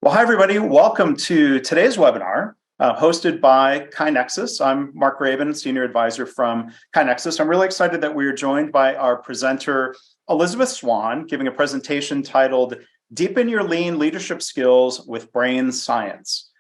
Well, hi, everybody. Welcome to today's webinar hosted by KaiNexus. I'm Mark Rabin, Senior Advisor from KaiNexus. I'm really excited that we are joined by our presenter, Elizabeth Swann, giving a presentation titled Deepen Your Lean Leadership Skills with Brain Science.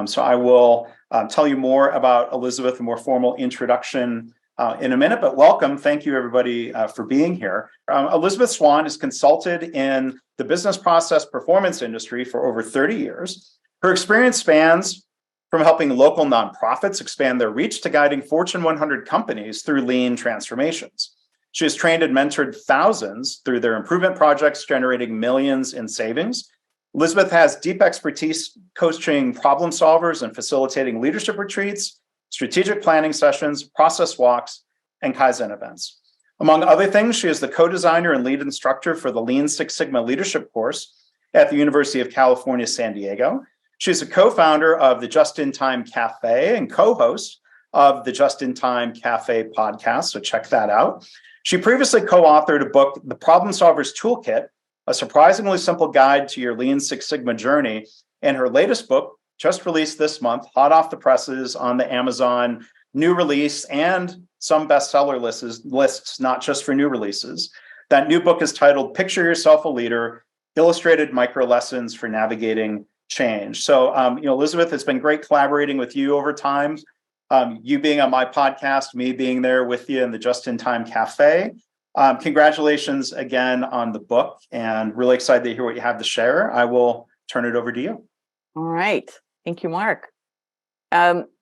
So I will tell you more about Elizabeth, a more formal introduction in a minute, but welcome. Thank you, everybody, for being here. Elizabeth Swann is consulted in the business process performance industry for over 30 years. Her experience spans from helping local nonprofits expand their reach to guiding Fortune 100 companies through lean transformations. She has trained and mentored thousands through their improvement projects, generating millions in savings. Elizabeth has deep expertise coaching problem solvers and facilitating leadership retreats, strategic planning sessions, process walks, and Kaizen events. Among other things, she is the co-designer and lead instructor for the Lean Six Sigma Leadership course at the University of California, San Diego. She's a co-founder of the Just-in-Time Cafe and co-host of the Just-in-Time Cafe podcast, so check that out. She previously co-authored a book, The Problem Solver's Toolkit, a surprisingly simple guide to your Lean Six Sigma journey, and her latest book, just released this month, hot off the presses on the Amazon new release and some bestseller lists, not just for new releases. That new book is titled Picture Yourself a Leader, Illustrated Micro Lessons for Navigating Change. So, Elizabeth, it's been great collaborating with you over time. You being on my podcast, me being there with you in the Just-in-Time Cafe. Congratulations again on the book, and really excited to hear what you have to share. I will turn it over to you. All right. Thank you, Mark.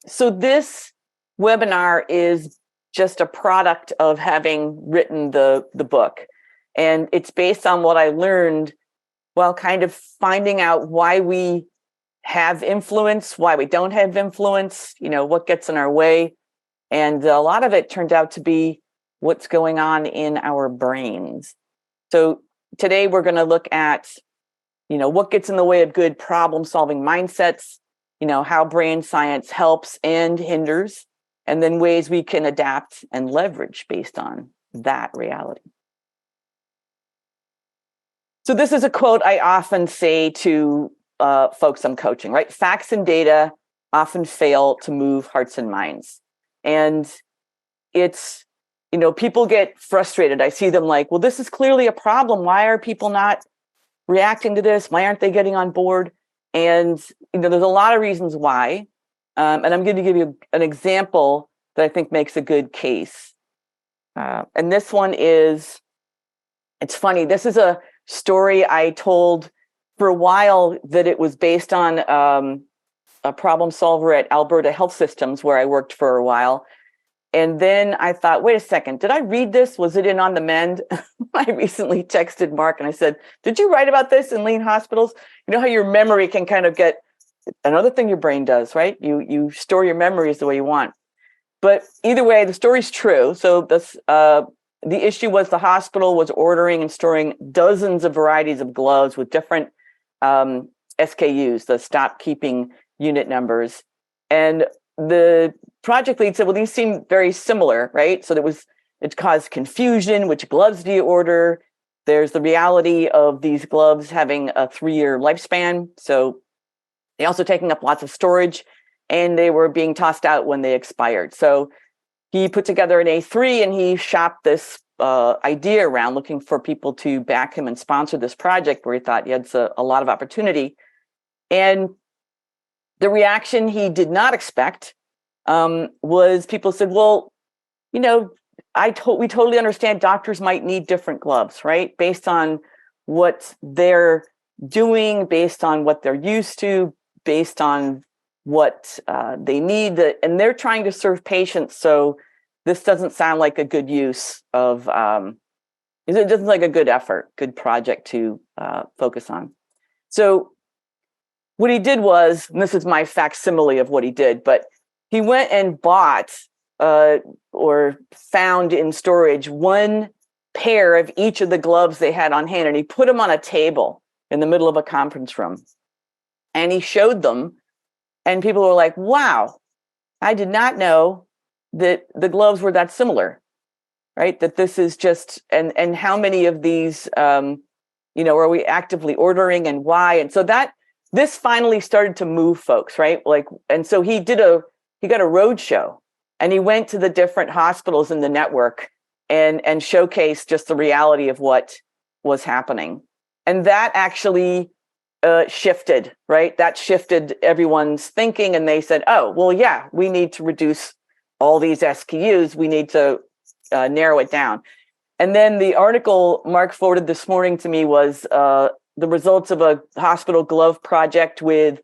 So this webinar is just a product of having written the book. And it's based on what I learned while kind of finding out why we have influence, why we don't have influence, what gets in our way. And a lot of it turned out to be what's going on in our brains. So today we're going to look at, what gets in the way of good problem-solving mindsets, how brain science helps and hinders, and then ways we can adapt and leverage based on that reality. So this is a quote I often say to folks I'm coaching, right? Facts and data often fail to move hearts and minds. And it's, people get frustrated. I see them like, well, this is clearly a problem. Why are people not reacting to this? Why aren't they getting on board? And, there's a lot of reasons why. And I'm going to give you an example that I think makes a good case. And this one is, it's funny. This is a story I told for a while that it was based on a problem solver at Alberta Health Systems, where I worked for a while. And then I thought, wait a second, did I read this? Was it in On the Mend? I recently texted Mark and I said, did you write about this in Lean Hospitals? You know how your memory can kind of get another thing your brain does, right? You store your memories the way you want. But either way, the story's true. So the issue was the hospital was ordering and storing dozens of varieties of gloves with different SKUs, the stop keeping unit numbers. And the project lead said, well, these seem very similar, right? So it caused confusion. Which gloves do you order? There's the reality of these gloves having a 3-year lifespan. So they also taking up lots of storage, and they were being tossed out when they expired. So he put together an A3 and he shopped this idea around, looking for people to back him and sponsor this project where he thought he had a lot of opportunity. And the reaction he did not expect was people said, well, we totally understand doctors might need different gloves, right? Based on what they're doing, based on what they're used to, based on what they need. And they're trying to serve patients. So this doesn't sound like a good use of, it doesn't like a good effort, good project to focus on. So what he did was, and this is my facsimile of what he did, but he went and bought or found in storage one pair of each of the gloves they had on hand, and he put them on a table in the middle of a conference room. And he showed them, and people were like, wow, I did not know that the gloves were that similar, right? That this is just, and how many of these, are we actively ordering and why? And so that this finally started to move folks, right? Like, and so he got a road show, and he went to the different hospitals in the network and showcased just the reality of what was happening. And that actually shifted, right? That shifted everyone's thinking, and they said, oh, well, yeah, we need to reduce all these SKUs. We need to narrow it down. And then the article Mark forwarded this morning to me was the results of a hospital glove project with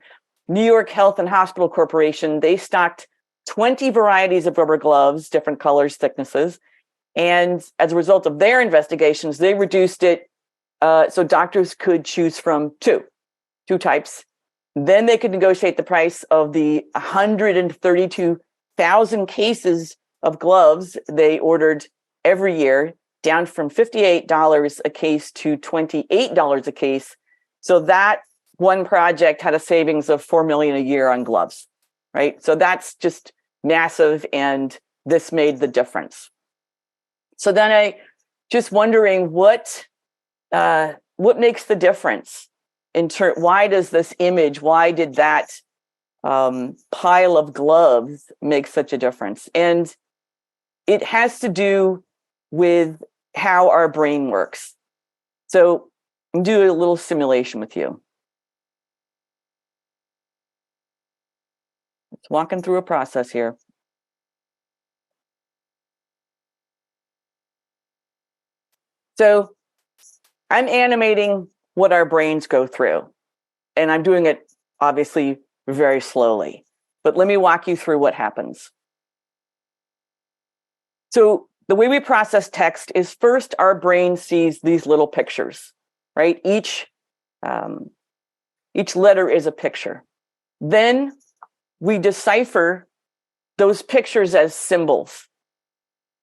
New York Health and Hospital Corporation. They stocked 20 varieties of rubber gloves, different colors, thicknesses. And as a result of their investigations, they reduced it so doctors could choose from two types. Then they could negotiate the price of the 132,000 cases of gloves they ordered every year, down from $58 a case to $28 a case. So that one project had a savings of $4 million a year on gloves, right? So that's just massive, and this made the difference. So then I just wondering what makes the difference why does this image, why did that pile of gloves make such a difference? And it has to do with how our brain works. So I'm doing a little simulation with you. It's walking through a process here. So I'm animating what our brains go through, and I'm doing it obviously very slowly, but let me walk you through what happens. So the way we process text is, first our brain sees these little pictures, right? Each letter is a picture. Then we decipher those pictures as symbols,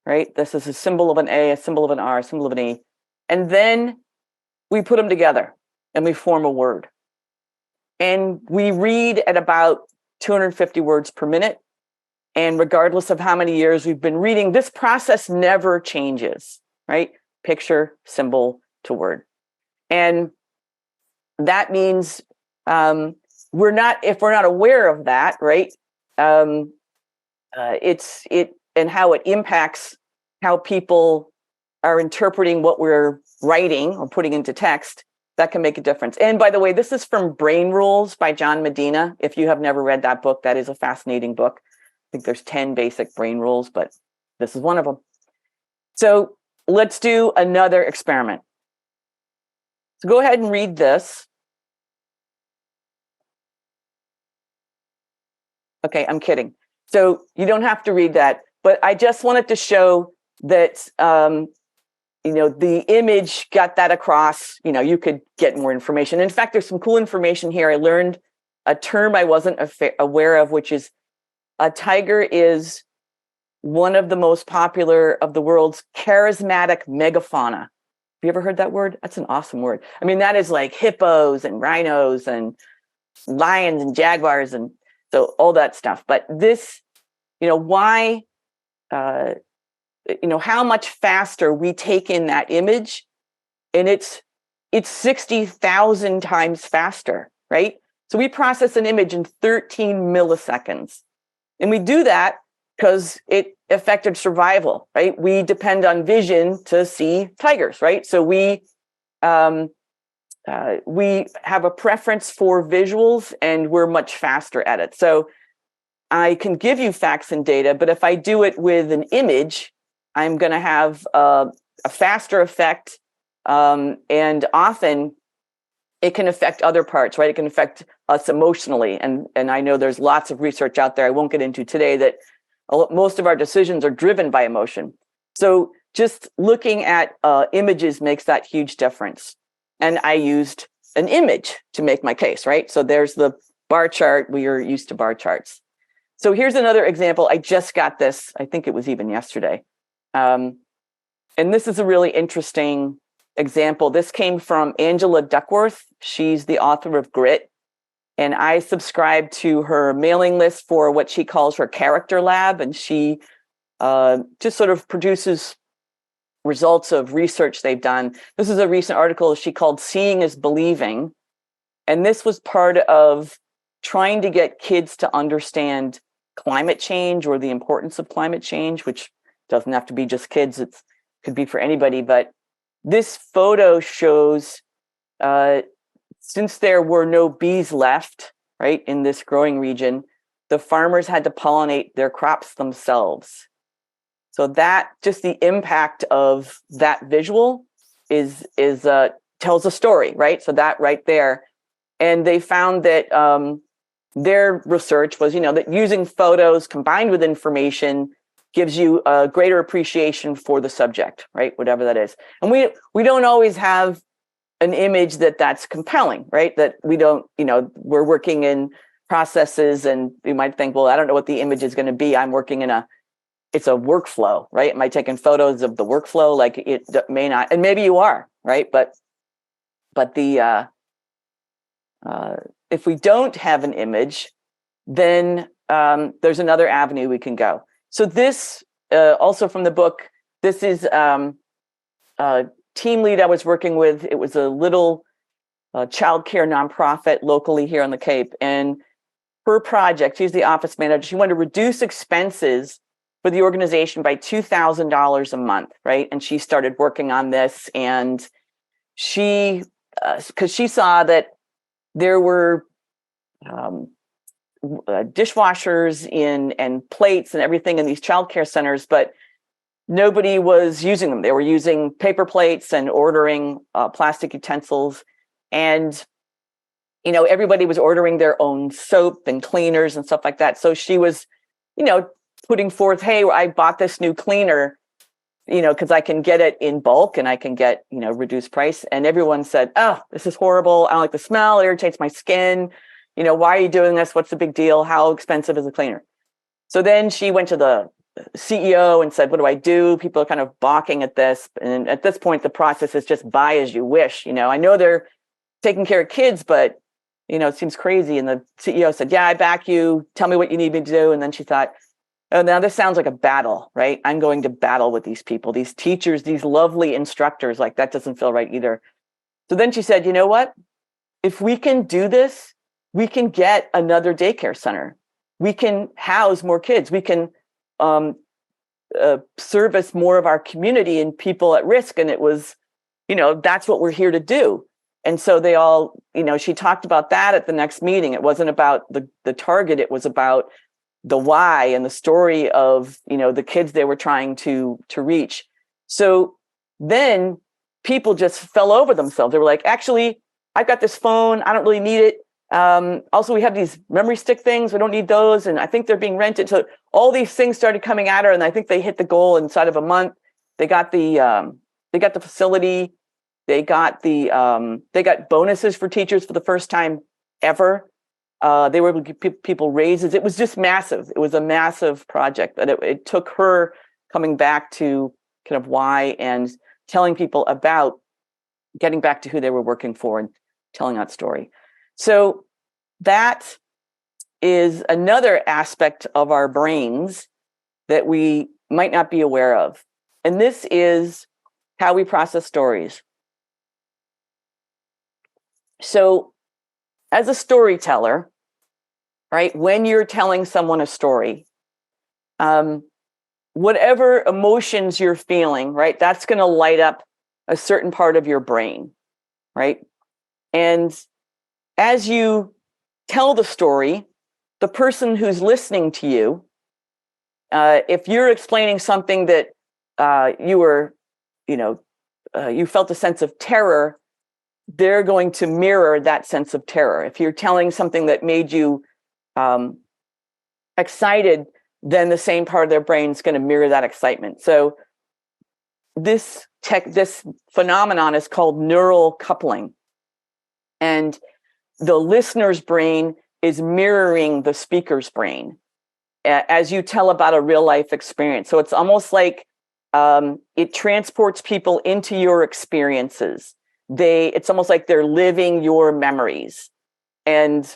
right? This is a symbol of an A, a symbol of an R, a symbol of an E. And then we put them together and we form a word. And we read at about 250 words per minute. And regardless of how many years we've been reading, this process never changes, right? Picture, symbol to word. And that means if we're not aware of that, right? And how it impacts how people are interpreting what we're writing or putting into text, that can make a difference. And by the way, this is from Brain Rules by John Medina. If you have never read that book, that is a fascinating book. I think there's 10 basic brain rules, but this is one of them. So let's do another experiment. So go ahead and read this. Okay, I'm kidding. So you don't have to read that, but I just wanted to show that the image got that across. You could get more information. In fact, there's some cool information here. I learned a term I wasn't aware of, which is a tiger is one of the most popular of the world's charismatic megafauna. Have you ever heard that word? That's an awesome word. I mean, that is like hippos and rhinos and lions and jaguars and so all that stuff. But this, why, how much faster we take in that image, and it's 60,000 times faster, right? So we process an image in 13 milliseconds. And we do that because it affected survival, right? We depend on vision to see tigers, right? So we have a preference for visuals, and we're much faster at it. So I can give you facts and data, but if I do it with an image, I'm going to have a faster effect, and often it can affect other parts, right? It can affect us emotionally. And I know there's lots of research out there I won't get into today that most of our decisions are driven by emotion. So just looking at images makes that huge difference. And I used an image to make my case, right? So there's the bar chart. We are used to bar charts. So here's another example. I just got this. I think it was even yesterday. And this is a really interesting example. This came from Angela Duckworth. She's the author of Grit. And I subscribe to her mailing list for what she calls her character lab. And she just sort of produces results of research they've done. This is a recent article she called Seeing is Believing. And this was part of trying to get kids to understand climate change or the importance of climate change, which doesn't have to be just kids. It could be for anybody. But this photo shows, since there were no bees left, right, in this growing region, the farmers had to pollinate their crops themselves. So that, just the impact of that visual is tells a story, right? So that right there. And they found that their research was, that using photos combined with information gives you a greater appreciation for the subject, right? Whatever that is. And we don't always have an image that's compelling, right? That we don't, we're working in processes and you might think, well, I don't know what the image is going to be. I'm working in it's a workflow, right? Am I taking photos of the workflow? Like it may not, and maybe you are, right? But the, if we don't have an image, then there's another avenue we can go. So this, also from the book, this is a team lead I was working with. It was a little childcare nonprofit locally here on the Cape. And her project, she's the office manager, she wanted to reduce expenses for the organization by $2,000 a month, right? And she started working on this, and she, because she saw that there were dishwashers and plates and everything in these childcare centers, but nobody was using them. They were using paper plates and ordering plastic utensils, and everybody was ordering their own soap and cleaners and stuff like that. So she was, putting forth, hey, I bought this new cleaner, because I can get it in bulk and I can get, reduced price. And everyone said, oh, this is horrible. I don't like the smell. It irritates my skin. Why are you doing this? What's the big deal? How expensive is a cleaner? So then she went to the CEO and said, what do I do? People are kind of balking at this. And at this point, the process is just buy as you wish. I know they're taking care of kids, but, it seems crazy. And the CEO said, yeah, I back you. Tell me what you need me to do. And then she thought, oh, now this sounds like a battle, right? I'm going to battle with these people, these teachers, these lovely instructors. Like that doesn't feel right either. So then she said, you know what? If we can do this, we can get another daycare center. We can house more kids. We can service more of our community and people at risk. And it was, that's what we're here to do. And so they all, she talked about that at the next meeting. It wasn't about the target. It was about the why and the story of, the kids they were trying to reach. So then people just fell over themselves. They were like, actually, I've got this phone. I don't really need it. Also, we have these memory stick things. We don't need those. And I think they're being rented. So all these things started coming at her. And I think they hit the goal inside of a month. They got the facility. They got bonuses for teachers for the first time ever. They were able to give people raises. It was just massive. It was a massive project. But it took her coming back to kind of why and telling people about getting back to who they were working for and telling that story. So that is another aspect of our brains that we might not be aware of. And this is how we process stories. So as a storyteller, right, when you're telling someone a story, whatever emotions you're feeling, right, that's going to light up a certain part of your brain, right? And as you tell the story, the person who's listening to you, if you're explaining something that you felt a sense of terror, they're going to mirror that sense of terror. If you're telling something that made you excited, then the same part of their brain is going to mirror that excitement. So this phenomenon is called neural coupling. And the listener's brain is mirroring the speaker's brain as you tell about a real life experience. So it's almost like it transports people into your experiences. It's almost like they're living your memories. And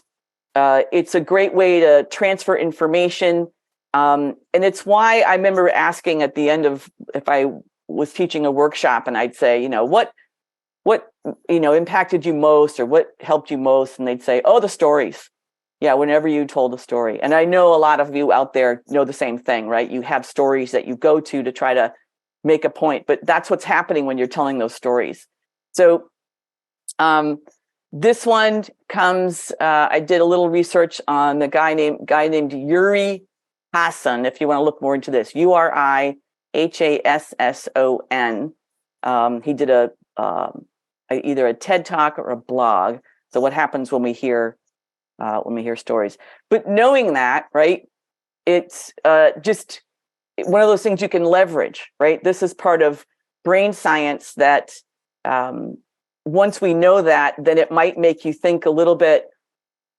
it's a great way to transfer information. And it's why I remember asking at the end of, if I was teaching a workshop and I'd say, what impacted you most, or what helped you most? And they'd say, oh, the stories. Yeah, whenever you told a story. And I know a lot of you out there know the same thing, right? You have stories that you go to try to make a point, but that's what's happening when you're telling those stories. So this one comes, I did a little research on the guy named Uri Hasson, if you want to look more into this, Urihasson. He did either a TED Talk or a blog. So what happens when we hear stories? But knowing that, right, it's just one of those things you can leverage, right? This is part of brain science that once we know that, then it might make you think a little bit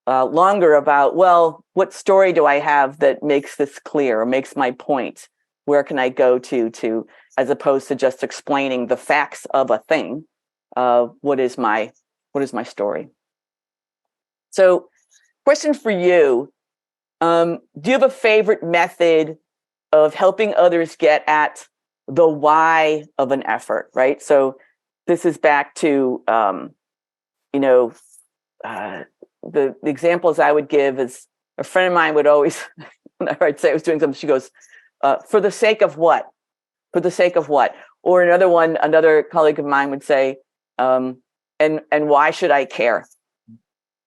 longer about, well, what story do I have that makes this clear or makes my point? Where can I go to as opposed to just explaining the facts of a thing? What is my story? So, question for you: do you have a favorite method of helping others get at the why of an effort? Right. So this is back to the examples I would give is a friend of mine would always, whenever I'd say I was doing something, she goes, for the sake of what? For the sake of what? Or another colleague of mine would say, and why should I care?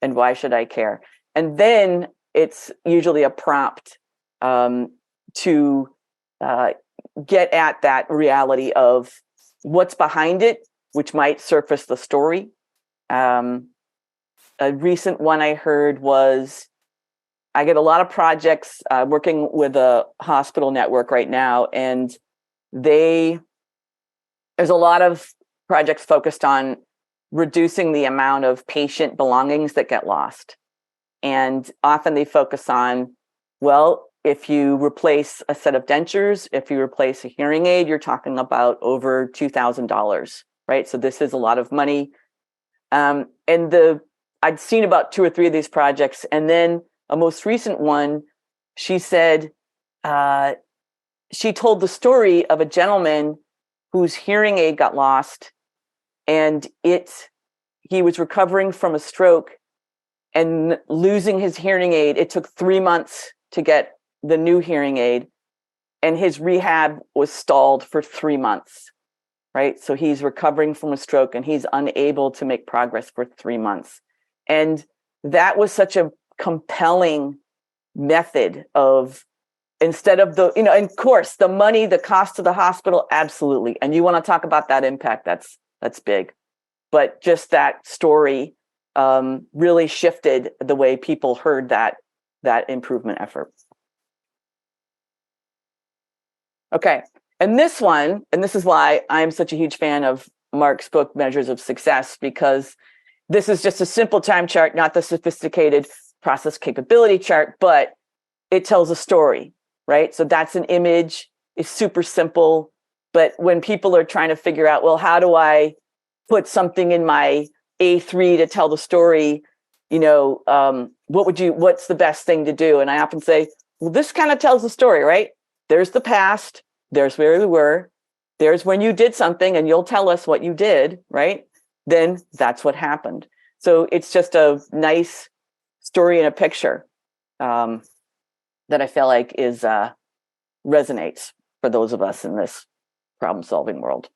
And why should I care? And then it's usually a prompt to get at that reality of what's behind it, which might surface the story. A recent one I heard was, I get a lot of projects working with a hospital network right now, and there's a lot of projects focused on reducing the amount of patient belongings that get lost. And often they focus on, well, if you replace a set of dentures, if you replace a hearing aid, you're talking about over $2,000, right? So this is a lot of money. I'd seen about 2 or 3 of these projects, and then a most recent one, she said, she told the story of a gentleman whose hearing aid got lost, and he was recovering from a stroke and losing his hearing aid. It took 3 months to get the new hearing aid, and his rehab was stalled for 3 months, right? So he's recovering from a stroke and he's unable to make progress for 3 months. And that was such a compelling method of, instead of and of course, the money, the cost to the hospital, absolutely. And you want to talk about that impact, that's big. But just that story really shifted the way people heard that improvement effort. Okay, and this is why I'm such a huge fan of Mark's book, Measures of Success, because this is just a simple time chart, not the sophisticated process capability chart, but it tells a story, right? So that's an image, it's super simple. But when people are trying to figure out, well, how do I put something in my A3 to tell the story, what's the best thing to do? And I often say, well, this kind of tells the story, right? There's the past, there's where we were, there's when you did something and you'll tell us what you did, right? Then that's what happened. So it's just a nice story in a picture that I feel like resonates for those of us in this problem-solving world.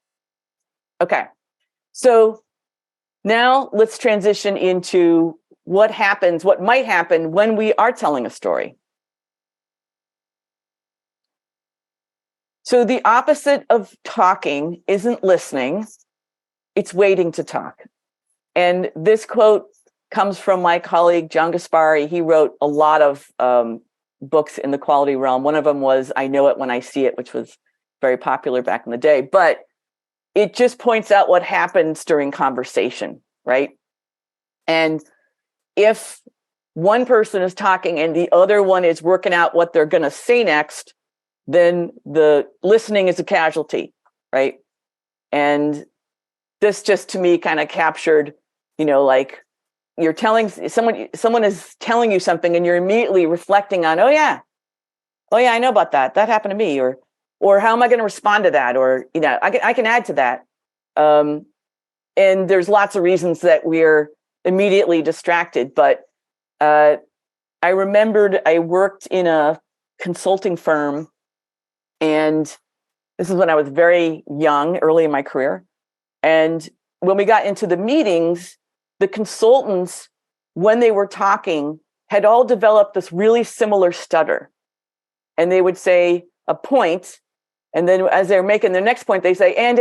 Okay, so now let's transition into what might happen when we are telling a story. So the opposite of talking isn't listening, it's waiting to talk. And this quote comes from my colleague, John Gaspari. He wrote a lot of books in the quality realm. One of them was I Know It When I See It, which was very popular back in the day. But it just points out what happens during conversation, right? And if one person is talking and the other one is working out what they're going to say next, then the listening is a casualty, right? And this just to me kind of captured, like you're telling someone is telling you something and you're immediately reflecting on, oh yeah, I know about that. That happened to me, or how am I going to respond to that? Or, I can add to that. and there's lots of reasons that we're immediately distracted. But I remembered I worked in a consulting firm, and this is when I was very young, early in my career. And when we got into the meetings, the consultants, when they were talking, had all developed this really similar stutter. And they would say a point, and then as they're making their next point, they say, and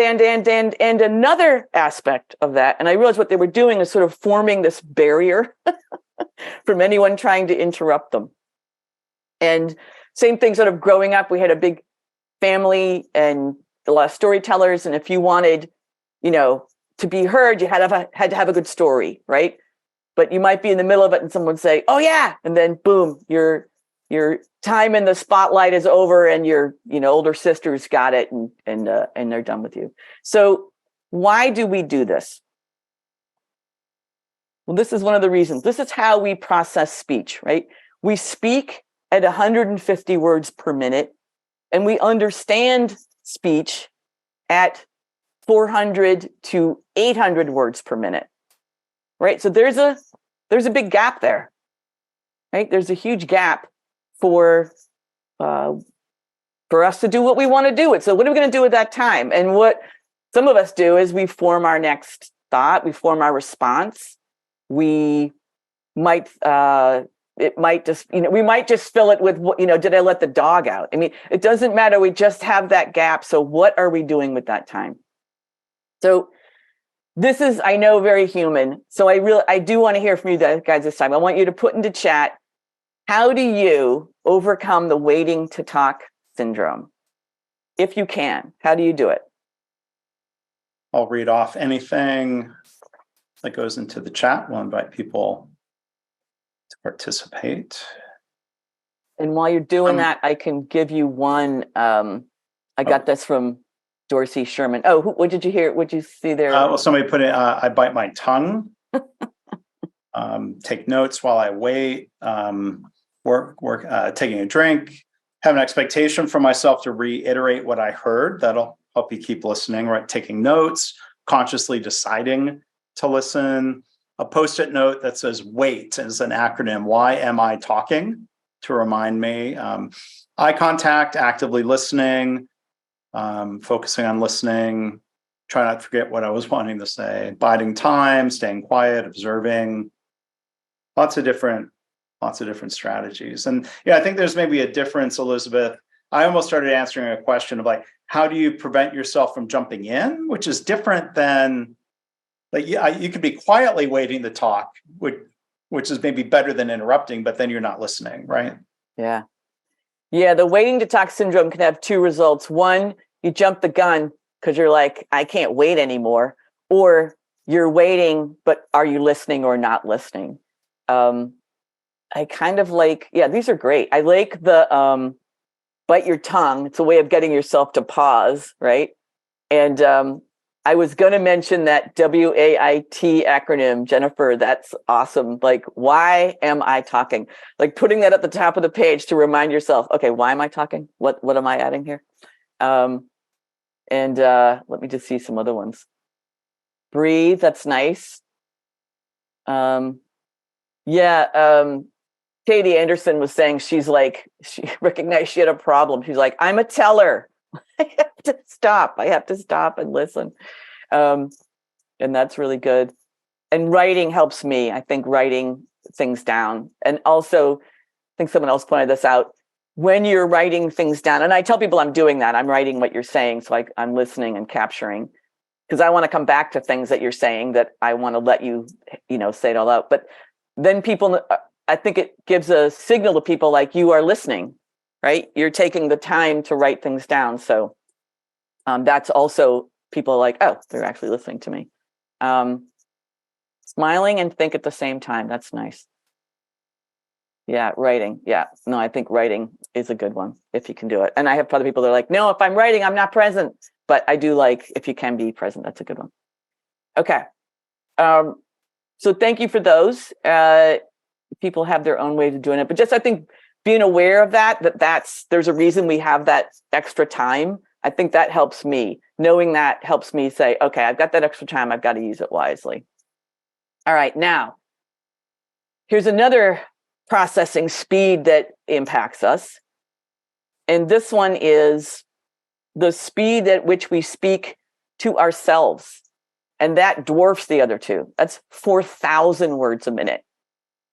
another aspect of that. And I realized what they were doing is sort of forming this barrier from anyone trying to interrupt them. And same thing sort of growing up, we had a big family and a lot of storytellers. And if you wanted, to be heard, you had to have a good story, right? But you might be in the middle of it and someone would say, oh yeah. And then boom, your time in the spotlight is over, and your, older sisters got it, and they're done with you. So why do we do this? Well, this is one of the reasons. This is how we process speech, right? We speak at 150 words per minute, and we understand speech at 400 to 800 words per minute, right? So there's a big gap there, right? There's a huge gap for us to do what we want to do. So what are we going to do at that time? And what some of us do is we form our next thought, we form our response. We might we might just fill it with, did I let the dog out? I mean, it doesn't matter. We just have that gap. So what are we doing with that time? So this is, I know, very human. So I do want to hear from you guys this time. I want you to put into chat, how do you overcome the waiting to talk syndrome? If you can, how do you do it? I'll read off anything that goes into the chat. We'll invite people to participate. And while you're doing that, I can give you one. I got this from Dorsey Sherman. Oh, what did you hear? What did you see there? Well, somebody put in, I bite my tongue, take notes while I wait, work, taking a drink, have an expectation for myself to reiterate what I heard. That'll help you keep listening, right? Taking notes, consciously deciding to listen, a Post-it note that says wait as an acronym. Why am I talking? To remind me. Eye contact, actively listening, focusing on listening, try not to forget what I was wanting to say, biding time, staying quiet, observing, lots of different strategies. And yeah, I think there's maybe a difference, Elizabeth. I almost started answering a question of like, how do you prevent yourself from jumping in, which is different than like, you could be quietly waiting to talk, which is maybe better than interrupting, but then you're not listening, right? Yeah. Yeah, the waiting to talk syndrome can have two results. One, you jump the gun because you're like, I can't wait anymore. Or you're waiting, but are you listening or not listening? I kind of like, yeah, these are great. I like the bite your tongue. It's a way of getting yourself to pause, right? And I was going to mention that WAIT acronym, Jennifer. That's awesome. Like, why am I talking? Like putting that at the top of the page to remind yourself, okay, why am I talking? What am I adding here? And let me just see some other ones. Breathe. That's nice. Katie Anderson was saying she recognized she had a problem. She's like, I'm a teller. I have to stop and listen. And that's really good. And writing helps me. I think writing things down. And also, I think someone else pointed this out. When you're writing things down, and I tell people I'm doing that, I'm writing what you're saying. So I'm listening and capturing, because I want to come back to things that you're saying that I want to let you, say it all out. But then people, I think it gives a signal to people like you are listening, right? You're taking the time to write things down. So that's also people are like, oh, they're actually listening to me. Smiling and think at the same time. That's nice. Yeah, writing. Yeah, no, I think writing is a good one if you can do it. And I have other people that are like, no, if I'm writing, I'm not present. But I do like if you can be present. That's a good one. Okay. So thank you for those. People have their own ways of doing it, but just I think being aware of there's a reason we have that extra time I think that helps me. Knowing that helps me say, okay, I've got that extra time. I've got to use it wisely. All right, now, here's another processing speed that impacts us. And this one is the speed at which we speak to ourselves. And that dwarfs the other two. That's 4,000 words a minute.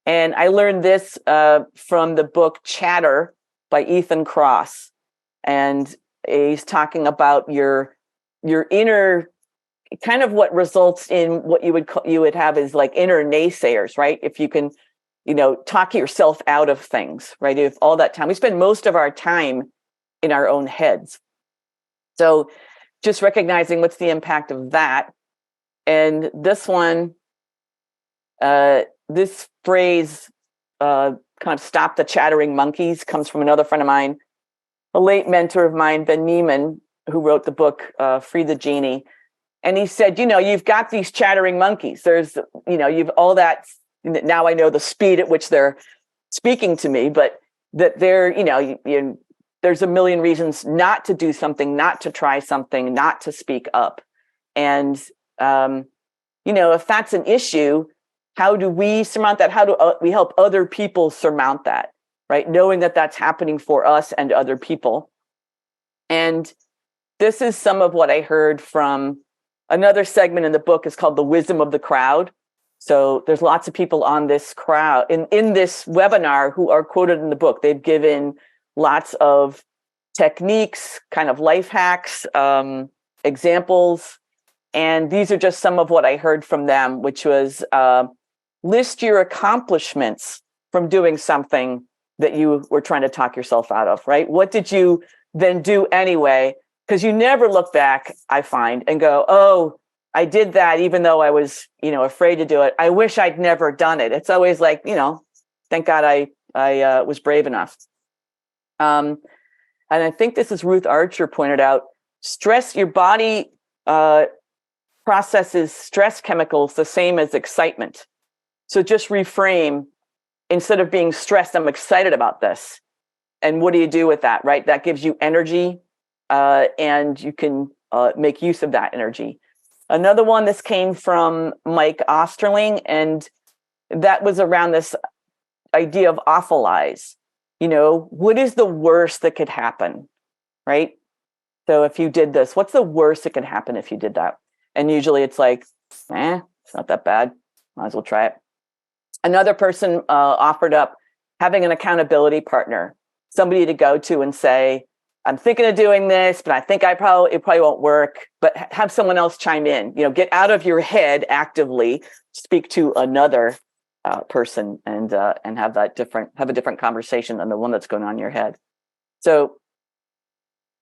And I learned this from the book Chatter by Ethan Kross. And he's talking about your inner, kind of what results in what you would have is like inner naysayers, right? If you can, talk yourself out of things, right? If all that time, we spend most of our time in our own heads. So just recognizing what's the impact of that. And this one, this phrase, kind of stop the chattering monkeys, comes from another friend of mine, a late mentor of mine, Ben Neiman, who wrote the book, Free the Genie. And he said, you've got these chattering monkeys. There's, you've all that. Now I know the speed at which they're speaking to me, but that they're, there's a million reasons not to do something, not to try something, not to speak up. And, if that's an issue, how do we surmount that? How do we help other people surmount that, right? Knowing that that's happening for us and other people. And this is some of what I heard from another segment in the book. Is called The Wisdom of the Crowd. So there's lots of people on this crowd in this webinar who are quoted in the book. They've given lots of techniques, kind of life hacks, examples. And these are just some of what I heard from them, which was list your accomplishments from doing something that you were trying to talk yourself out of, right? What did you then do anyway? Because you never look back, I find, and go, oh, I did that even though I was, afraid to do it. I wish I'd never done it. It's always like, thank God I was brave enough. And I think this is Ruth Archer pointed out, stress, your body processes stress chemicals the same as excitement. So just reframe, instead of being stressed, I'm excited about this. And what do you do with that, right? That gives you energy, and you can make use of that energy. Another one, this came from Mike Osterling, and that was around this idea of awfulize. What is the worst that could happen, right? So if you did this, what's the worst that could happen if you did that? And usually it's like, it's not that bad. Might as well try it. Another person offered up having an accountability partner, somebody to go to and say, I'm thinking of doing this, but I think it probably won't work, but have someone else chime in, get out of your head actively, speak to another person and have a different conversation than the one that's going on in your head. So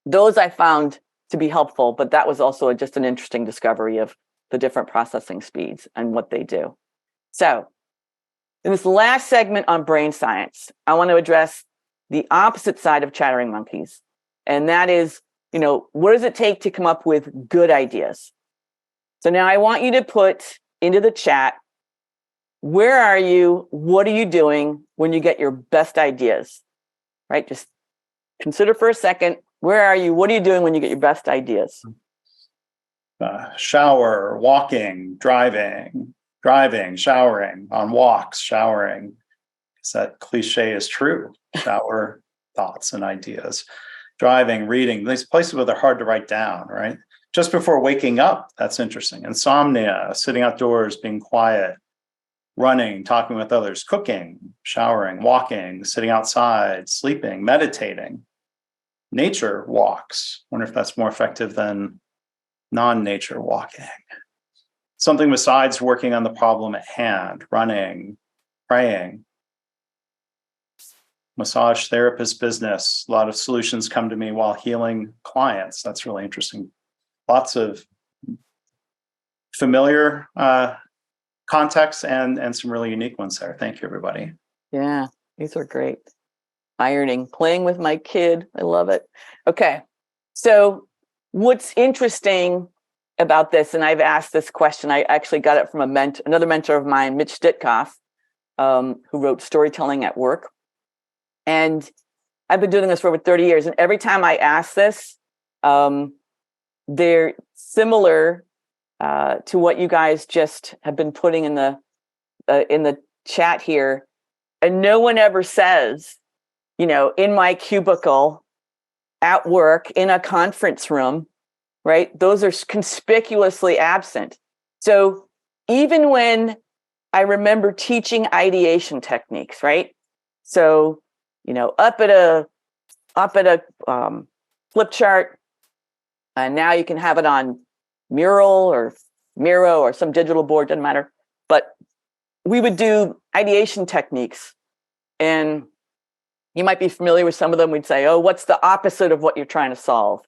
those I found to be helpful, but that was also just an interesting discovery of the different processing speeds and what they do. So in this last segment on brain science, I want to address the opposite side of chattering monkeys. And that is, what does it take to come up with good ideas? So now I want you to put into the chat, where are you? What are you doing when you get your best ideas? Right? Just consider for a second, where are you? What are you doing when you get your best ideas? Shower, walking, driving, showering, on walks, showering. Because that cliche is true. Shower, thoughts and ideas. Driving, reading, these places where they're hard to write down, right? Just before waking up, that's interesting. Insomnia, sitting outdoors, being quiet, running, talking with others, cooking, showering, walking, sitting outside, sleeping, meditating. Nature walks. Wonder if that's more effective than non-nature walking. Something besides working on the problem at hand, running, praying. Massage therapist business. A lot of solutions come to me while healing clients. That's really interesting. Lots of familiar contexts and some really unique ones there. Thank you, everybody. Yeah, these are great. Ironing, playing with my kid. I love it. Okay. So what's interesting about this, and I've asked this question, I actually got it from another mentor of mine, Mitch Ditkoff, who wrote Storytelling at Work. And I've been doing this for over 30 years. And every time I ask this, They're similar to what you guys just have been putting in the chat here, and no one ever says, in my cubicle, at work, in a conference room, right? Those are conspicuously absent. So even when I remember teaching ideation techniques, right? So, up at a flip chart, and now you can have it on Mural or Miro or some digital board, doesn't matter. But we would do ideation techniques, and you might be familiar with some of them. We'd say, oh, what's the opposite of what you're trying to solve?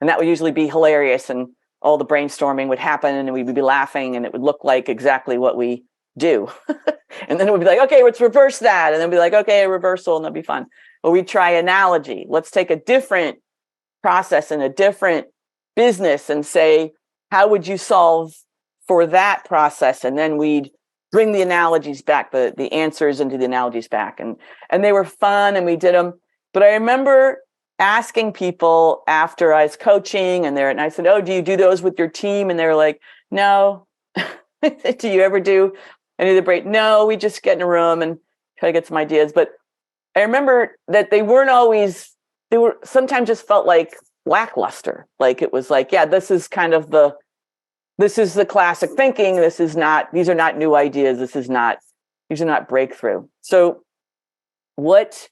And that would usually be hilarious, and all the brainstorming would happen, and we would be laughing, and it would look like exactly what we do. And then it would be like, okay, let's reverse that. And then be like, okay, a reversal, and that'd be fun. Or we'd try analogy. Let's take a different process and a different business and say, how would you solve for that process? And then we'd bring the analogies back, the answers into the analogies back. And they were fun, and we did them. But I remember asking people after I was coaching, and I said, oh, do you do those with your team? And they were like, no. Do you ever do any of the break? No, we just get in a room and try to get some ideas. But I remember that they were sometimes just felt like lackluster. Like it was like, yeah, this is the classic thinking. These are not new ideas. These are not breakthrough. So what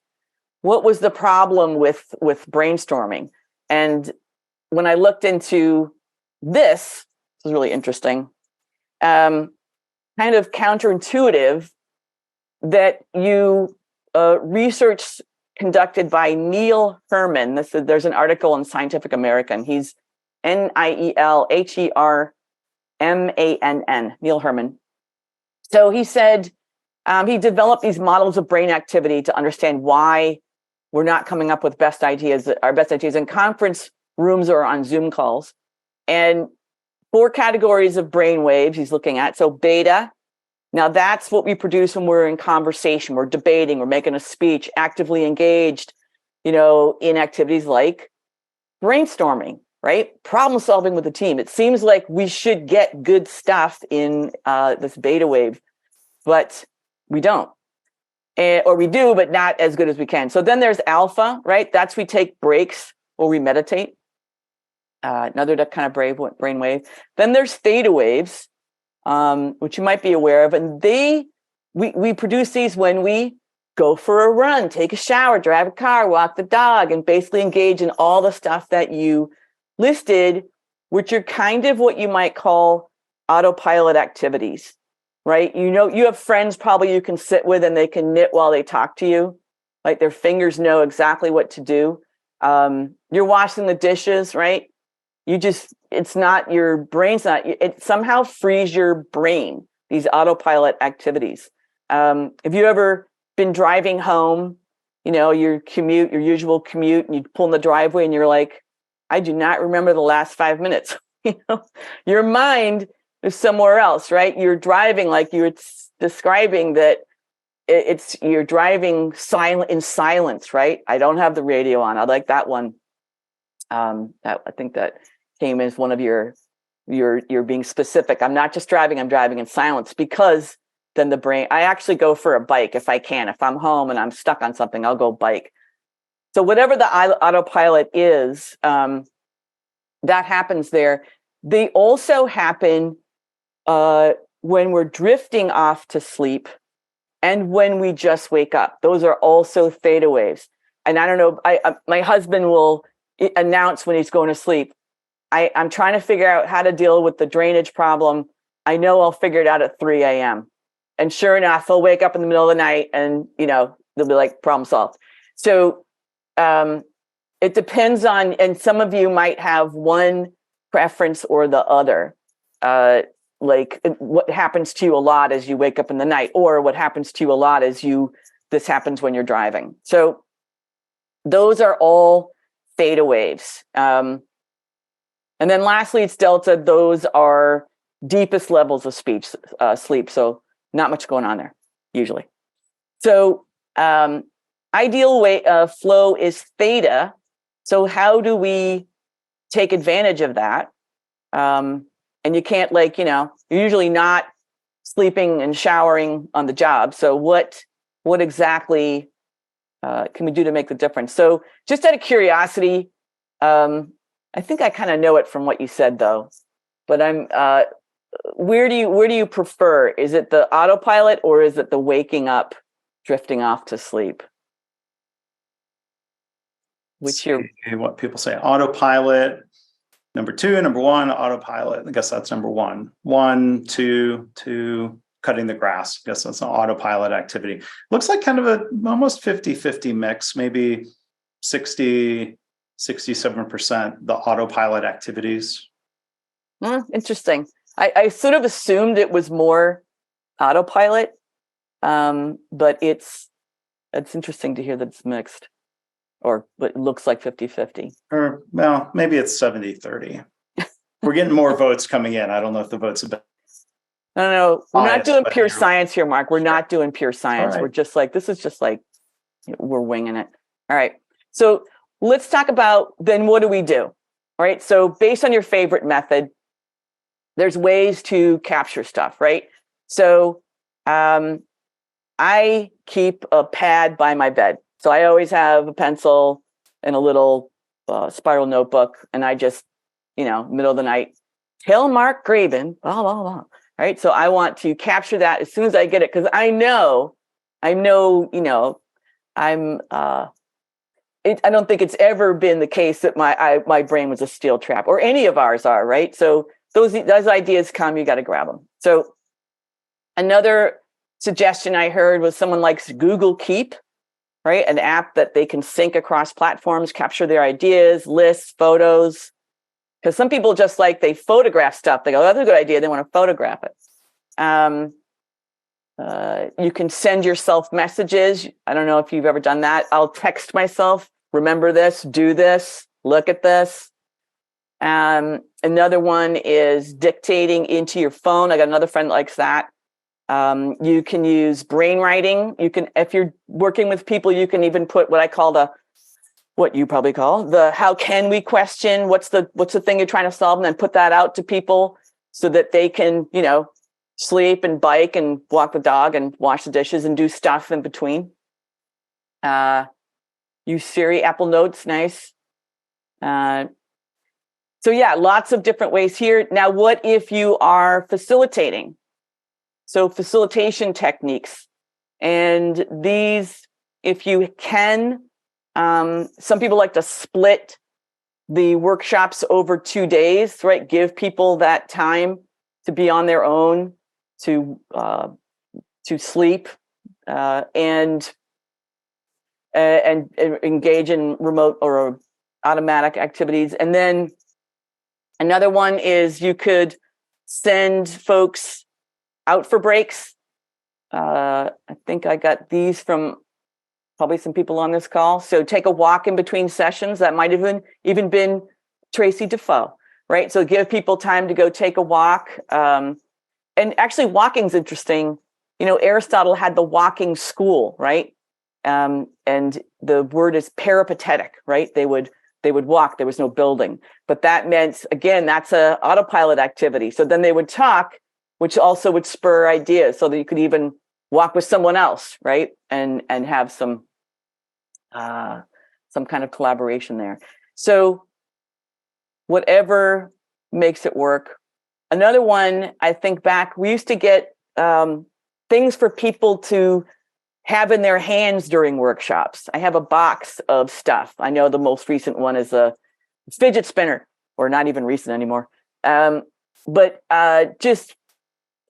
was the problem with brainstorming? And when I looked into this was really interesting, kind of counterintuitive, that research conducted by Neil Herman. There's an article in Scientific American. He's NIELHERMANN, Neil Herman. So he said he developed these models of brain activity to understand why we're not coming up with our best ideas in conference rooms or on Zoom calls. And 4 categories of brain waves he's looking at. So beta, now that's what we produce when we're in conversation, we're debating, we're making a speech, actively engaged, in activities like brainstorming, right? Problem solving with the team. It seems like we should get good stuff in this beta wave, but we don't. Or we do, but not as good as we can. So then there's alpha, right? That's we take breaks or we meditate. Another kind of brain wave. Then there's theta waves, which you might be aware of. And we produce these when we go for a run, take a shower, drive a car, walk the dog, and basically engage in all the stuff that you listed, which are kind of what you might call autopilot activities, right? You have friends probably you can sit with and they can knit while they talk to you. Like their fingers know exactly what to do. You're washing the dishes, right? It's not your brain's not, it somehow frees your brain, these autopilot activities. Have you ever been driving home, your usual commute, and you pull in the driveway and you're like, I do not remember the last 5 minutes. Your mind is somewhere else, right? You're driving like you were describing that you're driving in silence, right? I don't have the radio on. I like that one. I think that came as one of your being specific. I'm not just driving, I'm driving in silence, because then the brain, I actually go for a bike if I can. If I'm home and I'm stuck on something, I'll go bike. So whatever the autopilot is, that happens there. They also happen when we're drifting off to sleep and when we just wake up. Those are also theta waves. And I don't know, my husband will announce when he's going to sleep, I'm trying to figure out how to deal with the drainage problem. I know I'll figure it out at 3 a.m. And sure enough, he'll wake up in the middle of the night and, they'll be like, problem solved. So it depends on, and some of you might have one preference or the other. Like what happens to you a lot as you wake up in the night, or what happens to you a lot as this happens when you're driving. So those are all theta waves. And then lastly, it's delta. Those are deepest levels of sleep. So not much going on there, usually. So ideal flow is theta. So how do we take advantage of that. And you can't you're usually not sleeping and showering on the job. So what exactly can we do to make the difference? So just out of curiosity, I think I kind of know it from what you said though, but where do you prefer? Is it the autopilot or is it the waking up, drifting off to sleep? What people say, autopilot, number 2, number 1, autopilot. I guess that's number 1. 1, 2, cutting the grass. I guess that's an autopilot activity. Looks like kind of a almost 50-50 mix, maybe 67% the autopilot activities. Interesting. I sort of assumed it was more autopilot, but it's interesting to hear that it's mixed, or it looks like 50-50. Or, well, maybe it's 70-30. We're getting more votes coming in. I don't know if the votes have been. No, we're not doing pure science here, Mark. We're not doing pure science. Right. We're just we're winging it. All right. So let's talk about then what do we do? All right. So based on your favorite method, there's ways to capture stuff, right? So I keep a pad by my bed. So I always have a pencil and a little spiral notebook, and I just, middle of the night, tell Mark Graban, blah, blah, blah. Right. So I want to capture that as soon as I get it, because I know, I don't think it's ever been the case that my brain was a steel trap, or any of ours are, right? So those ideas come, you got to grab them. So another suggestion I heard was someone likes Google Keep, right? An app that they can sync across platforms, capture their ideas, lists, photos. Because some people just they photograph stuff. They go, that's a good idea. They want to photograph it. You can send yourself messages. I don't know if you've ever done that. I'll text myself, remember this, do this, look at this. Another one is dictating into your phone. I got another friend that likes that. You can use brainwriting. You can, if you're working with people, you can even put what I call what you probably call the how can we question. What's the thing you're trying to solve, and then put that out to people so that they can, sleep and bike and walk the dog and wash the dishes and do stuff in between. Use Siri, Apple Notes, nice. So yeah, lots of different ways here. Now, what if you are facilitating? So facilitation techniques, and these, if you can, some people like to split the workshops over 2 days, right? Give people that time to be on their own, to sleep, and engage in remote or automatic activities. And then another one is you could send folks out for breaks. I think I got these from probably some people on this call. So take a walk in between sessions. That might have even been Tracy Defoe, right? So give people time to go take a walk. And actually walking's interesting. Aristotle had the walking school, right? And the word is peripatetic, right? They would walk. There was no building, but that meant, again, that's a autopilot activity. So then they would talk, which also would spur ideas, so that you could even walk with someone else, right? And have some kind of collaboration there. So whatever makes it work. Another one, I think back, we used to get things for people to have in their hands during workshops. I have a box of stuff. I know the most recent one is a fidget spinner, or not even recent anymore. But just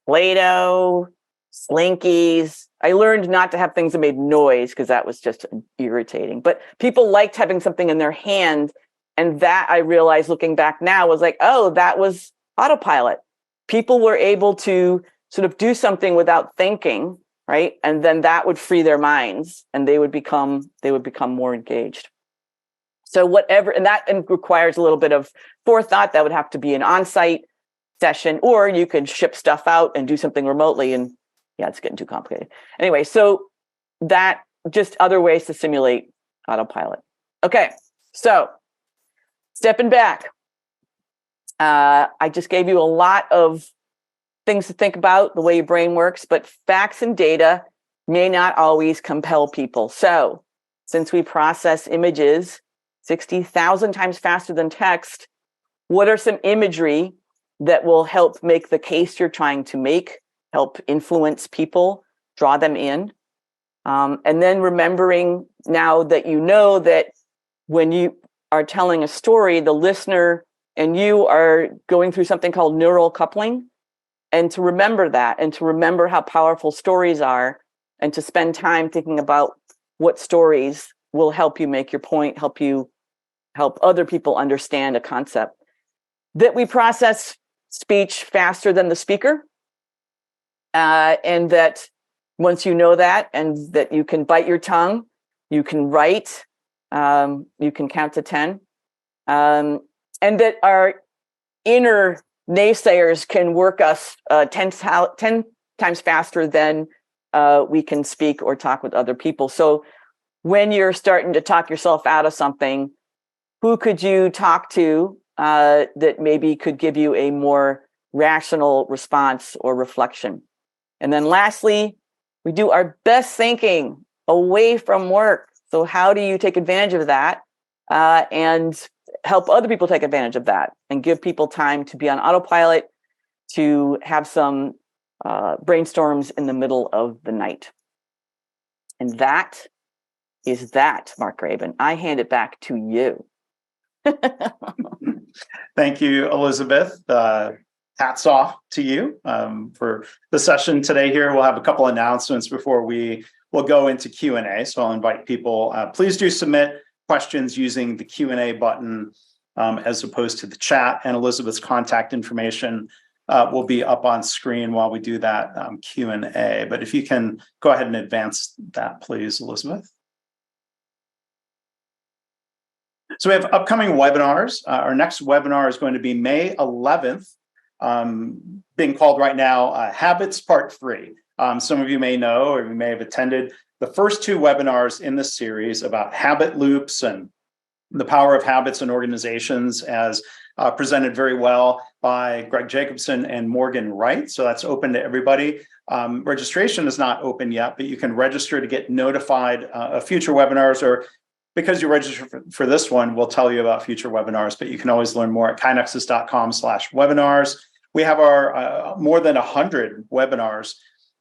Play-Doh, Slinkies. I learned not to have things that made noise because that was just irritating. But people liked having something in their hand. And that, I realized looking back now, was oh, that was autopilot. People were able to sort of do something without thinking, right? And then that would free their minds, and they would become more engaged. So whatever, and that requires a little bit of forethought. That would have to be an on-site session, or you could ship stuff out and do something remotely. And yeah, it's getting too complicated. Anyway, so that just other ways to simulate autopilot. Okay, so stepping back, I just gave you a lot of things to think about, the way your brain works, but facts and data may not always compel people. So since we process images 60,000 times faster than text, what are some imagery that will help make the case you're trying to make, help influence people, draw them in? And then remembering now that you know that when you are telling a story, the listener and you are going through something called neural coupling, and to remember that, and to remember how powerful stories are, and to spend time thinking about what stories will help you make your point, help other people understand a concept. That we process speech faster than the speaker, and that once you know that, and that you can bite your tongue, you can write, you can count to 10, and that our inner naysayers can work us 10 times faster than we can speak or talk with other people. So when you're starting to talk yourself out of something, who could you talk to that maybe could give you a more rational response or reflection? And then lastly, we do our best thinking away from work. So how do you take advantage of that and help other people take advantage of that, and give people time to be on autopilot, to have some brainstorms in the middle of the night? And that is that, Mark Graben. I hand it back to you. Thank you, Elizabeth. Hats off to you for the session today here. We'll have a couple announcements before we'll go into Q&A. So I'll invite people, please do submit questions using the Q&A button as opposed to the chat, and Elizabeth's contact information will be up on screen while we do that Q&A. But if you can go ahead and advance that, please, Elizabeth. So we have upcoming webinars. Our next webinar is going to be May 11th, being called right now Habits Part 3. Some of you may know, or you may have attended the first two webinars in this series about habit loops and the power of habits in organizations, as presented very well by Greg Jacobson and Morgan Wright. So that's open to everybody. Registration is not open yet, but you can register to get notified of future webinars, or because you register for this one, we'll tell you about future webinars, but you can always learn more at KaiNexus.com/webinars. We have our more than 100 webinars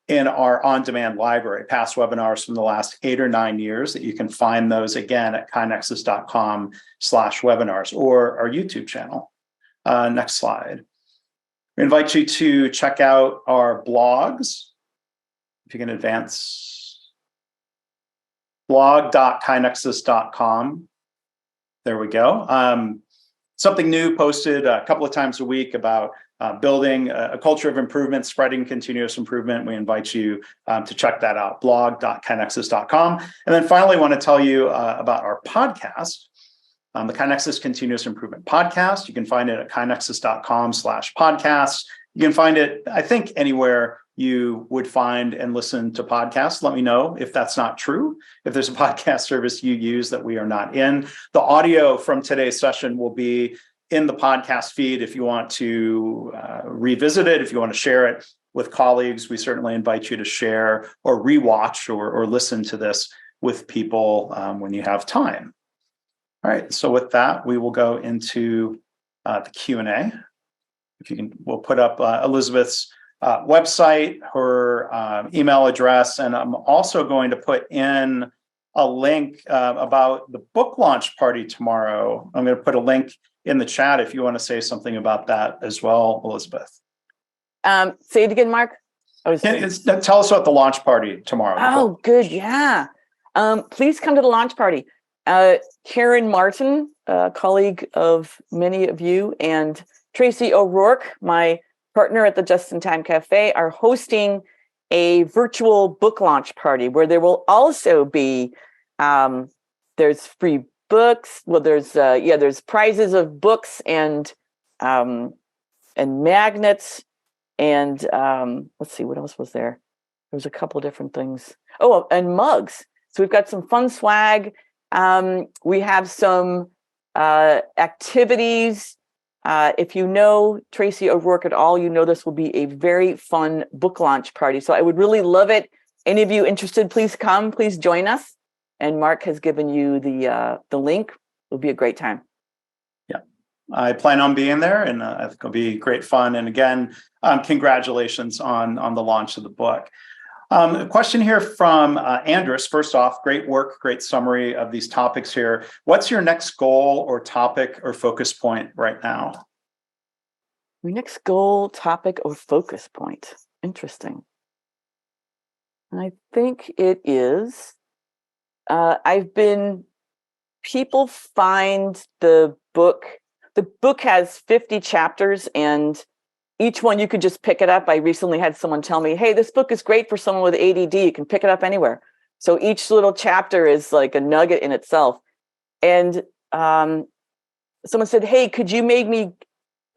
in our on-demand library, past webinars from the last 8 or 9 years, that you can find those again at KaiNexus.com/webinars or our YouTube channel. Next slide. We invite you to check out our blogs. If you can advance. blog.kainexus.com. There we go. Something new posted a couple of times a week about building a culture of improvement, spreading continuous improvement. We invite you to check that out, blog.kainexus.com. And then finally, I want to tell you about our podcast, the KaiNexus Continuous Improvement Podcast. You can find it at kainexus.com/podcasts. You can find it, I think, anywhere you would find and listen to podcasts. Let me know if that's not true, if there's a podcast service you use that we are not in. The audio from today's session will be in the podcast feed if you want to revisit it, if you want to share it with colleagues. We certainly invite you to share or rewatch or listen to this with people when you have time. All right, so with that, we will go into the Q&A. If you can, we'll put up Elizabeth's website, her email address, and I'm also going to put in a link about the book launch party tomorrow. I'm going to put a link in the chat if you want to say something about that as well, Elizabeth. Say it again, Mark. Tell us about the launch party tomorrow. Oh, good. Yeah. Please come to the launch party. Karen Martin, a colleague of many of you, and Tracy O'Rourke, my partner at the Just in Time Cafe, are hosting a virtual book launch party where there will also be there's free books. Well, there's prizes of books and magnets, and let's see, what else was there? There was a couple different things. Oh, and mugs. So we've got some fun swag. We have some activities If you know Tracy O'Rourke at all, you know this will be a very fun book launch party. So I would really love it. Any of you interested, please come, please join us. And Mark has given you the link. It'll be a great time. Yeah, I plan on being there, and I think it'll be great fun. And again, congratulations on the launch of the book. A question here from Andrus. First off, great work, great summary of these topics here. What's your next goal or topic or focus point right now? Your next goal, topic, or focus point. Interesting. I think it is, people find the book has 50 chapters, and each one you could just pick it up. I recently had someone tell me, hey, this book is great for someone with ADD. You can pick it up anywhere. So each little chapter is like a nugget in itself. And someone said, hey, could you make me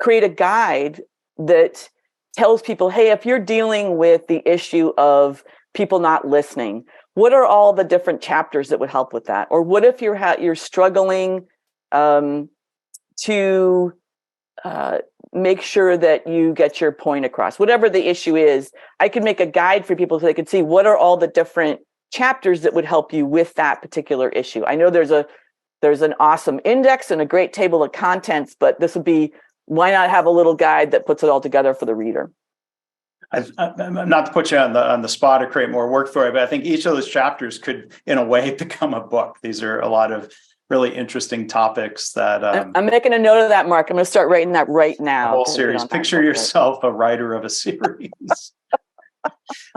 create a guide that tells people, hey, if you're dealing with the issue of people not listening, what are all the different chapters that would help with that? Or what if you're struggling to make sure that you get your point across? Whatever the issue is, I could make a guide for people so they could see what are all the different chapters that would help you with that particular issue. I know there's an awesome index and a great table of contents, but this would be, why not have a little guide that puts it all together for the reader? I'm not to put you on the spot or create more work for you, but I think each of those chapters could, in a way, become a book. These are a lot of really interesting topics that I'm making a note of that, Mark. I'm going to start writing that right now. Whole series. Picture yourself a writer of a series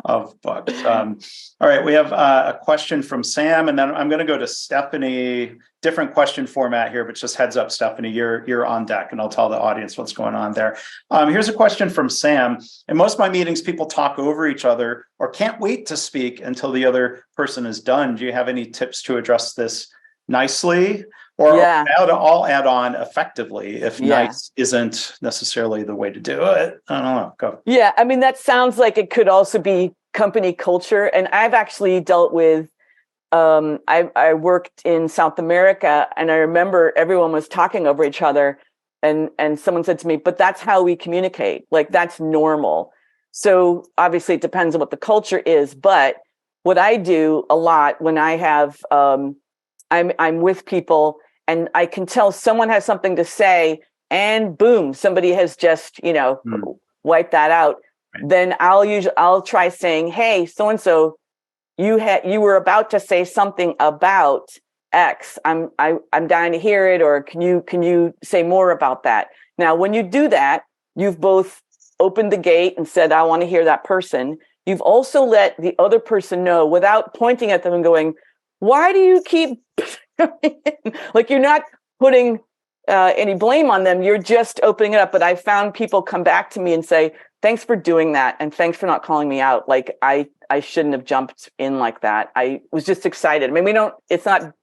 of books. All right, we have a question from Sam, and then I'm going to go to Stephanie. Different question format here, but just heads up, Stephanie, you're on deck, and I'll tell the audience what's going on there. Here's a question from Sam. In most of my meetings, people talk over each other or can't wait to speak until the other person is done. Do you have any tips to address this nicely? Or I'll add on effectively if nice isn't necessarily the way to do it. I don't know. Go. Yeah, I mean, that sounds like it could also be company culture. And I've actually dealt with, I worked in South America, and I remember everyone was talking over each other, and someone said to me, but that's how we communicate. Like, that's normal. So obviously it depends on what the culture is. But what I do a lot when I have, I'm with people, and I can tell someone has something to say, and boom, somebody has just, wiped that out. Right. Then I'll try saying, hey, so-and-so, you were about to say something about X. I'm dying to hear it, or can you say more about that? Now, when you do that, you've both opened the gate and said, I want to hear that person. You've also let the other person know without pointing at them and going, why do you keep like, you're not putting any blame on them. You're just opening it up. But I found people come back to me and say, thanks for doing that. And thanks for not calling me out. Like, I shouldn't have jumped in like that. I was just excited. I mean, it's not,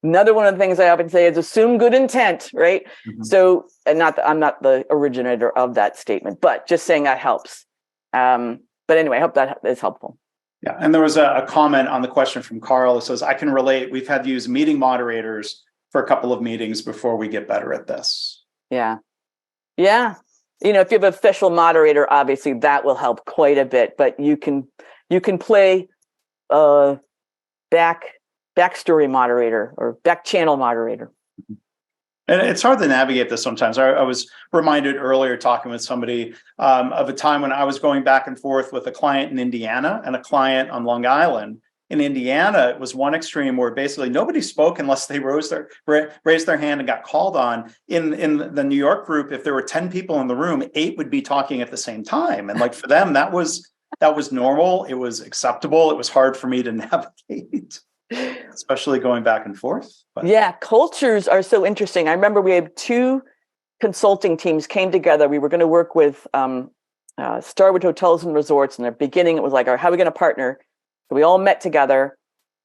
another one of the things I often say is assume good intent, right? Mm-hmm. So, and I'm not the originator of that statement, but just saying that helps. But anyway, I hope that is helpful. Yeah, and there was a comment on the question from Carl that says, I can relate. We've had to use meeting moderators for a couple of meetings before we get better at this. Yeah. Yeah. If you have an official moderator, obviously that will help quite a bit, but you can play backstory moderator or back channel moderator. Mm-hmm. And it's hard to navigate this sometimes. I was reminded earlier talking with somebody of a time when I was going back and forth with a client in Indiana and a client on Long Island. In Indiana, it was one extreme where basically nobody spoke unless they raised their hand and got called on. In the New York group, if there were 10 people in the room, 8 would be talking at the same time. And like for them, that was normal. It was acceptable. It was hard for me to navigate, especially going back and forth. But. Yeah, cultures are so interesting. I remember we had 2 consulting teams came together. We were going to work with Starwood Hotels and Resorts. In the beginning, it was like, how are we going to partner? So we all met together,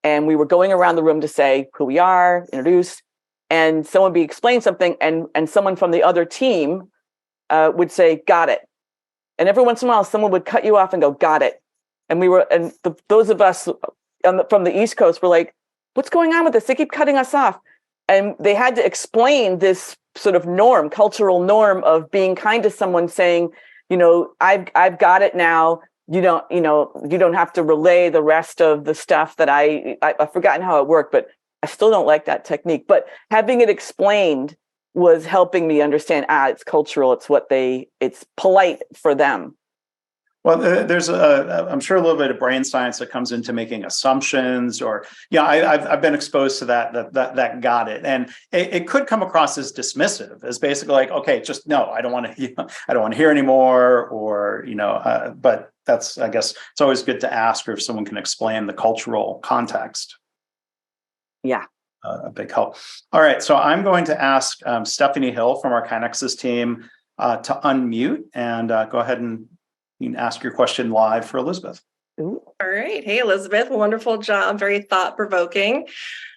and we were going around the room to say who we are, introduce, and someone would be explaining something, and someone from the other team would say, got it. And every once in a while, someone would cut you off and go, got it. And those of us from the East Coast were like, what's going on with this? They keep cutting us off. and they had to explain this sort of cultural norm of being kind to someone, saying, I've got it now. You don't have to relay the rest of the stuff that I've forgotten how it worked, but I still don't like that technique. But having it explained was helping me understand, it's cultural. It's polite for them. Well, there's I'm sure a little bit of brain science that comes into making assumptions, or I've been exposed to that got it, and it could come across as dismissive, as basically like, okay, just no, I don't want to, I don't want to hear anymore, or but that's, I guess it's always good to ask, or if someone can explain the cultural context. Yeah. A big help. All right, so I'm going to ask Stephanie Hill from our KaiNexus team to unmute and go ahead and you can ask your question live for Elizabeth. All right. Hey, Elizabeth, wonderful job. Very thought-provoking.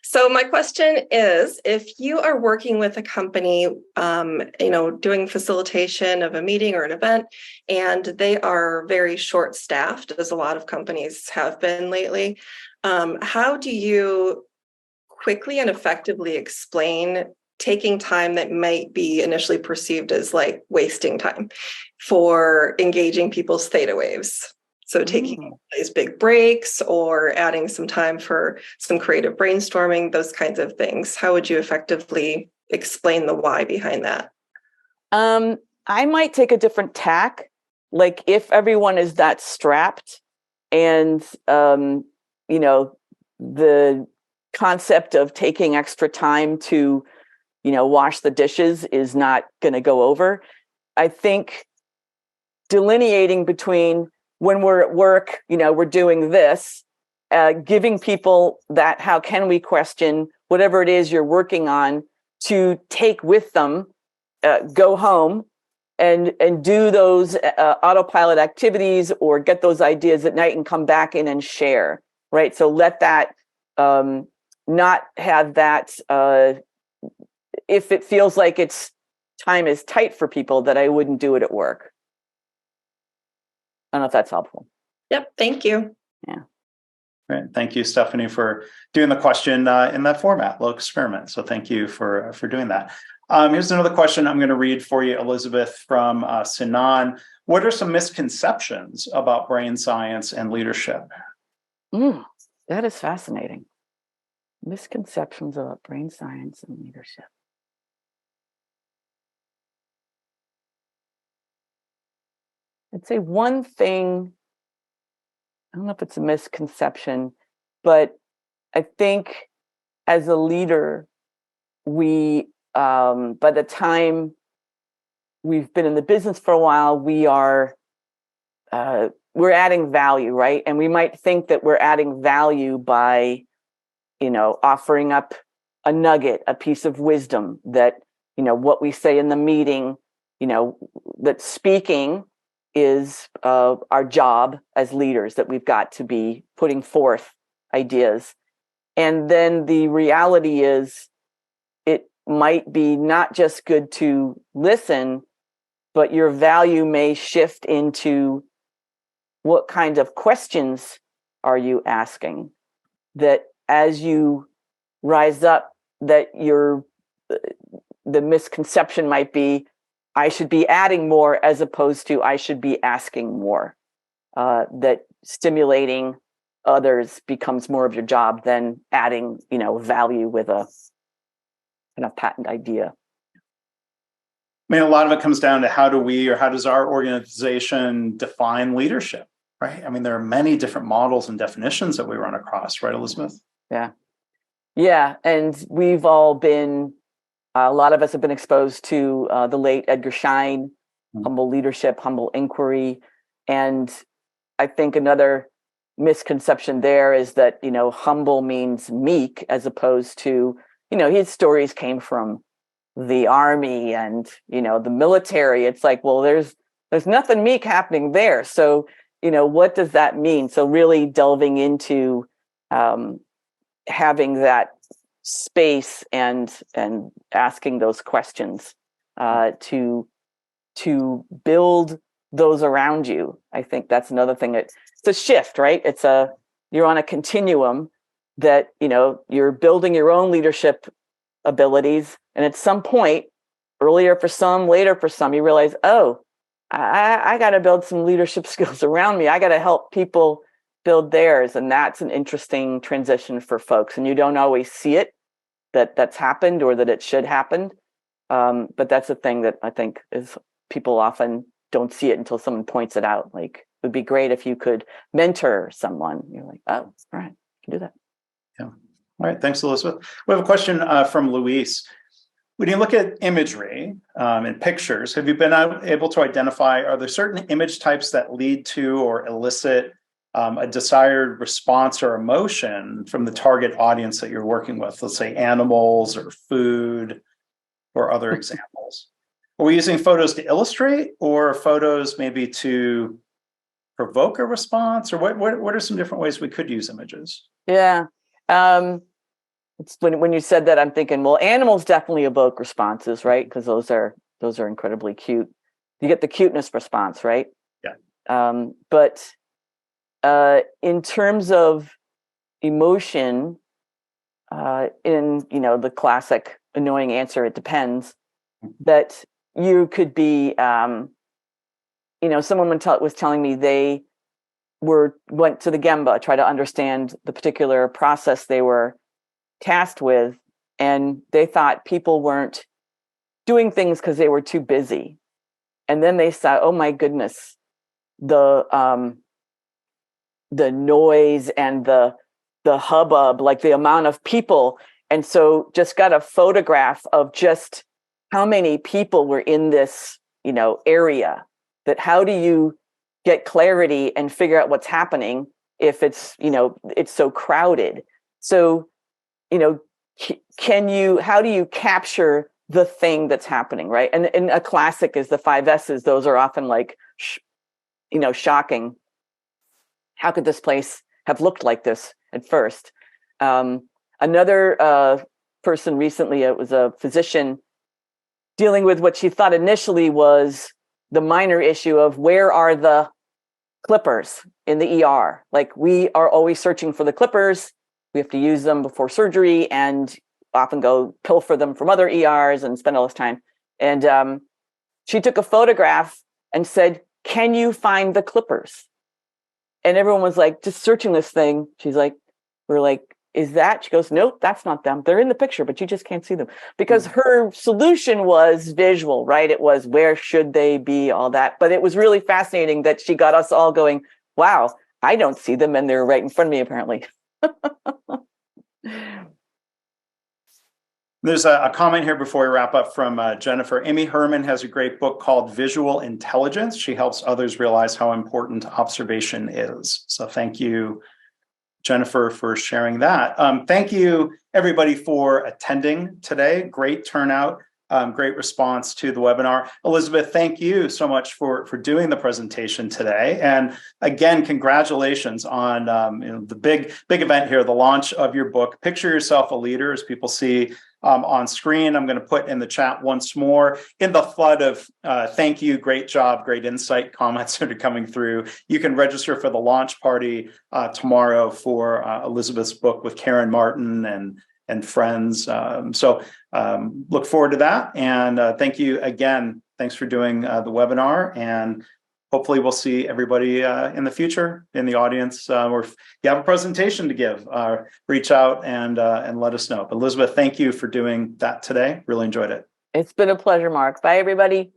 So my question is, if you are working with a company, doing facilitation of a meeting or an event, and they are very short-staffed, as a lot of companies have been lately, how do you quickly and effectively explain taking time that might be initially perceived as like wasting time for engaging people's theta waves? So taking these big breaks or adding some time for some creative brainstorming, those kinds of things. How would you effectively explain the why behind that? I might take a different tack. Like if everyone is that strapped and, the concept of taking extra time to wash the dishes is not going to go over. I think delineating between when we're at work, we're doing this, giving people that how can we question whatever it is you're working on to take with them, go home and do those autopilot activities or get those ideas at night and come back in and share, right? So let that not have that if it feels like time is tight for people, that I wouldn't do it at work. I don't know if that's helpful. Yep. Thank you. Yeah. Great. Thank you, Stephanie, for doing the question in that format, little experiment. So thank you for doing that. Here's another question I'm going to read for you, Elizabeth, from Sinan. What are some misconceptions about brain science and leadership? That is fascinating. Misconceptions about brain science and leadership. I'd say one thing, I don't know if it's a misconception, but I think as a leader, we, by the time we've been in the business for a while, we're adding value, right? And we might think that we're adding value by, offering up a nugget, a piece of wisdom that, what we say in the meeting, that speaking is our job as leaders, that we've got to be putting forth ideas. And then the reality is it might be not just good to listen, but your value may shift into what kind of questions are you asking, that as you rise up, that the misconception might be, I should be adding more as opposed to I should be asking more, that stimulating others becomes more of your job than adding, value with a kind of patent idea. I mean, a lot of it comes down to how does our organization define leadership, right? I mean, there are many different models and definitions that we run across, right, Elizabeth? Yeah. And we've all been, a lot of us have been exposed to the late Edgar Schein, humble leadership, humble inquiry. And I think another misconception there is that, humble means meek, as opposed to, his stories came from the army and, the military. It's like, well, there's nothing meek happening there. So, what does that mean? So really delving into having that space and asking those questions to build those around you. I think that's another thing. It's a shift, right? You're on a continuum that, you're building your own leadership abilities. And at some point, earlier for some, later for some, you realize, oh, I got to build some leadership skills around me. I got to help people build theirs. And that's an interesting transition for folks. And you don't always see it, that's happened or that it should happen. But that's a thing that I think is people often don't see it until someone points it out. Like, it would be great if you could mentor someone. You're like, oh, all right, I can do that. Yeah. All right. Thanks, Elizabeth. We have a question from Luis. When you look at imagery and pictures, have you been able to identify, are there certain image types that lead to or elicit a desired response or emotion from the target audience that you're working with? Let's say animals or food or other examples. Are we using photos to illustrate or photos maybe to provoke a response? Or what are some different ways we could use images? Yeah. It's when you said that, I'm thinking, well, animals definitely evoke responses, right? Because those are incredibly cute. You get the cuteness response, right? Yeah. But in terms of emotion, in the classic annoying answer, it depends. That you could be, someone was telling me they went to the Gemba, try to understand the particular process they were tasked with, and they thought people weren't doing things because they were too busy. And then they saw, oh my goodness, the noise and the hubbub, like the amount of people. And so just got a photograph of just how many people were in this, area. That how do you get clarity and figure out what's happening if it's, it's so crowded? So, how do you capture the thing that's happening, right? And a classic is the 5 S's. Those are often like, shocking. How could this place have looked like this at first? Another person recently, it was a physician dealing with what she thought initially was the minor issue of where are the clippers in the ER? Like, we are always searching for the clippers. We have to use them before surgery and often go pilfer them from other ERs and spend all this time. And she took a photograph and said, can you find the clippers? And everyone was like, just searching this thing. She's like, we're like, is that? She goes, nope, that's not them. They're in the picture, but you just can't see them. Because her solution was visual, right? It was, where should they be, all that. But it was really fascinating that she got us all going, wow, I don't see them, and they're right in front of me, apparently. There's a comment here before we wrap up from Jennifer. Amy Herman has a great book called Visual Intelligence. She helps others realize how important observation is. So thank you, Jennifer, for sharing that. Thank you, everybody, for attending today. Great turnout, great response to the webinar. Elizabeth, thank you so much for doing the presentation today. And again, congratulations on the big event here, the launch of your book, Picture Yourself a Leader, as people see on screen. I'm going to put in the chat once more, in the flood of thank you, great job, great insight comments that are coming through. You can register for the launch party tomorrow for Elizabeth's book with Karen Martin and friends. So look forward to that. And thank you again. Thanks for doing the webinar. And hopefully we'll see everybody in the future in the audience, or if you have a presentation to give, reach out and let us know. But Elizabeth, thank you for doing that today. Really enjoyed it. It's been a pleasure, Mark. Bye, everybody.